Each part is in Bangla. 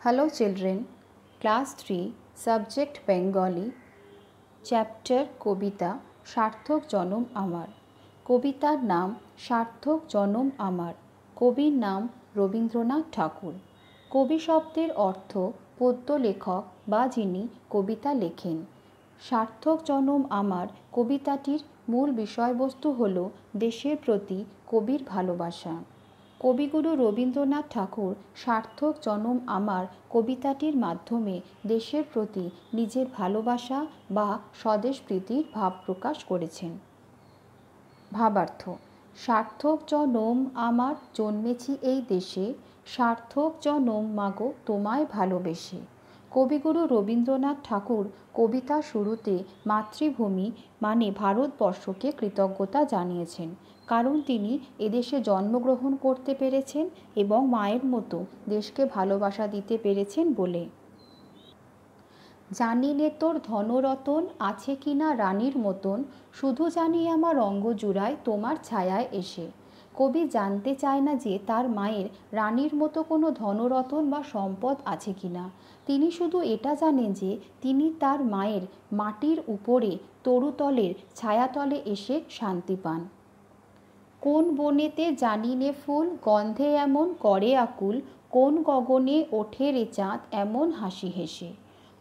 Hello children, class 3, subject Bengali, chapter কবিতা সার্থক জনম আমার। কবিতার নাম সার্থক জনম আমার। কবির নাম রবীন্দ্রনাথ ঠাকুর। কবি শব্দের অর্থ পদ্য লেখক বা যিনি কবিতা লেখেন। সার্থক জনম আমার কবিতাটির মূল বিষয়বস্তু হল দেশের প্রতি কবির ভালোবাসা। কবিগুরু রবীন্দ্রনাথ ঠাকুর সার্থক জনম আমার কবিতাটির মাধ্যমে দেশের প্রতি নিজের ভালোবাসা বা স্বদেশপ্রীতির ভাব প্রকাশ করেছেন। ভাবার্থ: সার্থক জনম আমার জন্মেছি এই দেশে, সার্থক জনম মাগো তোমায় ভালোবেসে। কবিগুরু রবীন্দ্রনাথ ঠাকুর কবিতার শুরুতে মাতৃভূমি মানে ভারতবর্ষকে কৃতজ্ঞতা জানিয়েছেন, কারণ তিনি এদেশে জন্মগ্রহণ করতে পেরেছেন এবং মায়ের মতো দেশকে ভালোবাসা দিতে পেরেছেন বলে। জানি নে তোর ধনরতন আছে কিনা রানীর মতন, শুধু জানি আমার অঙ্গ জুড়ায় তোমার ছায়ায় এসে। কবি জানতে চায় না যে তার মায়ের রানীর মতো কোনো ধনরতন বা সম্পদ আছে কিনা। তিনি শুধু এটা জানেন যে তিনি তার মায়ের মাটির উপরে তরুতলের ছায়াতলে এসে শান্তি পান। কোন বনেতে জানি নে ফুল গন্ধে এমন করে আকুল, কোন গগনে ওঠে রে চাঁদ এমন হাসি হেসে।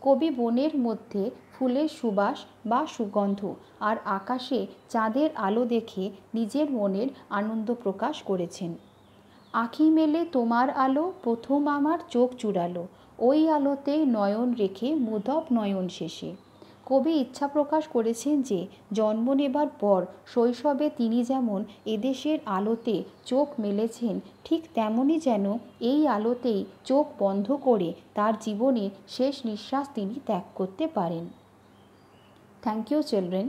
কবি বনের মধ্যে ফুলের সুবাস বা সুগন্ধ আর আকাশে চাঁদের আলো দেখে নিজের মনের আনন্দ প্রকাশ করেছেন। আঁখি মেলে তোমার আলো প্রথম আমার চোখ জুড়ালো, ওই আলোতেই নয়ন রেখে মুদব নয়ন শেষে। কবি ইচ্ছা প্রকাশ করেছেন যে জন্ম নেবার পর শৈশবে তিনি যেমন এদেশের আলোতে চোখ মেলেছেন, ঠিক তেমনই যেন এই আলোতেই চোখ বন্ধ করে তার জীবনের শেষ নিঃশ্বাস তিনি ত্যাগ করতে পারেন। Thank you children.